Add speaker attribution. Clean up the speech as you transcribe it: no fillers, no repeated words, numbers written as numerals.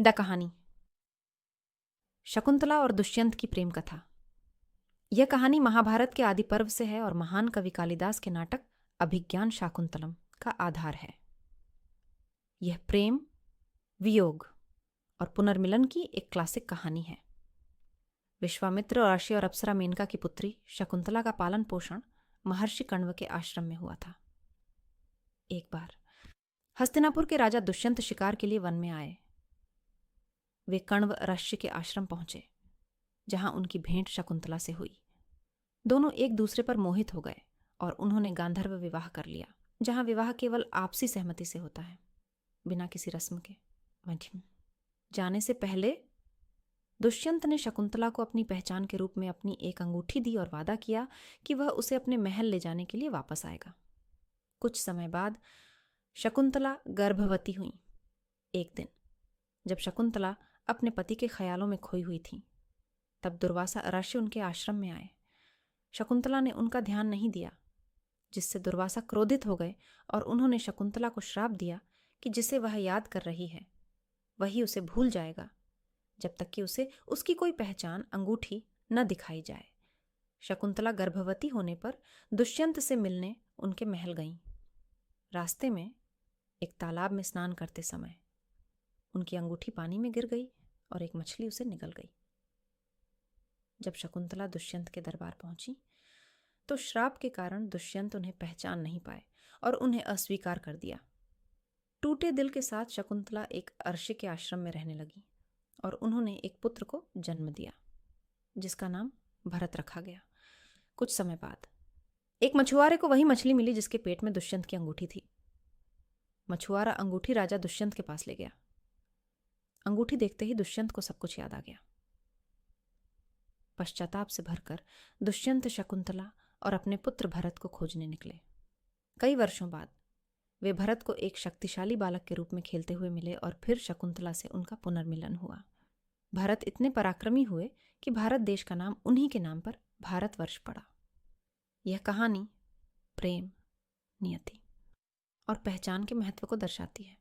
Speaker 1: The कहानी शकुंतला और दुष्यंत की प्रेम कथा। यह कहानी महाभारत के आदि पर्व से है और महान कवि कालिदास के नाटक अभिज्ञान शाकुंतलम का आधार है। यह प्रेम, वियोग और पुनर्मिलन की एक क्लासिक कहानी है। विश्वामित्र, अर्षि और अप्सरा मेनका की पुत्री शकुंतला का पालन पोषण महर्षि कण्व के आश्रम में हुआ था। एक बार हस्तिनापुर के राजा दुष्यंत शिकार के लिए वन में आए। वे कण्व ऋषि के आश्रम पहुंचे, जहां उनकी भेंट शकुंतला से हुई। दोनों एक दूसरे पर मोहित हो गए और उन्होंने गांधर्व विवाह कर लिया, जहां विवाह केवल आपसी सहमति से होता है, बिना किसी रस्म के। जाने से पहले दुष्यंत ने शकुंतला को अपनी पहचान के रूप में अपनी एक अंगूठी दी और वादा किया कि वह उसे अपने महल ले जाने के लिए वापस आएगा। कुछ समय बाद शकुंतला गर्भवती हुई। एक दिन जब शकुंतला अपने पति के ख्यालों में खोई हुई थी, तब दुर्वासा ऋषि उनके आश्रम में आए। शकुंतला ने उनका ध्यान नहीं दिया, जिससे दुर्वासा क्रोधित हो गए और उन्होंने शकुंतला को श्राप दिया कि जिसे वह याद कर रही है वही उसे भूल जाएगा, जब तक कि उसे उसकी कोई पहचान अंगूठी न दिखाई जाए। शकुंतला गर्भवती होने पर दुष्यंत से मिलने उनके महल गईं। रास्ते में एक तालाब में स्नान करते समय उनकी अंगूठी पानी में गिर गई और एक मछली उसे निगल गई। जब शकुंतला दुष्यंत के दरबार पहुंची तो श्राप के कारण दुष्यंत उन्हें पहचान नहीं पाए और उन्हें अस्वीकार कर दिया। टूटे दिल के साथ शकुंतला एक अर्षि के आश्रम में रहने लगी और उन्होंने एक पुत्र को जन्म दिया, जिसका नाम भरत रखा गया। कुछ समय बाद एक मछुआरे को वही मछली मिली जिसके पेट में दुष्यंत की अंगूठी थी। मछुआरा अंगूठी राजा दुष्यंत के पास ले गया। अंगूठी देखते ही दुष्यंत को सब कुछ याद आ गया। पश्चाताप से भरकर दुष्यंत शकुंतला और अपने पुत्र भरत को खोजने निकले। कई वर्षों बाद वे भरत को एक शक्तिशाली बालक के रूप में खेलते हुए मिले और फिर शकुंतला से उनका पुनर्मिलन हुआ। भरत इतने पराक्रमी हुए कि भारत देश का नाम उन्हीं के नाम पर भारतवर्ष पड़ा। यह कहानी प्रेम, नियति और पहचान के महत्व को दर्शाती है।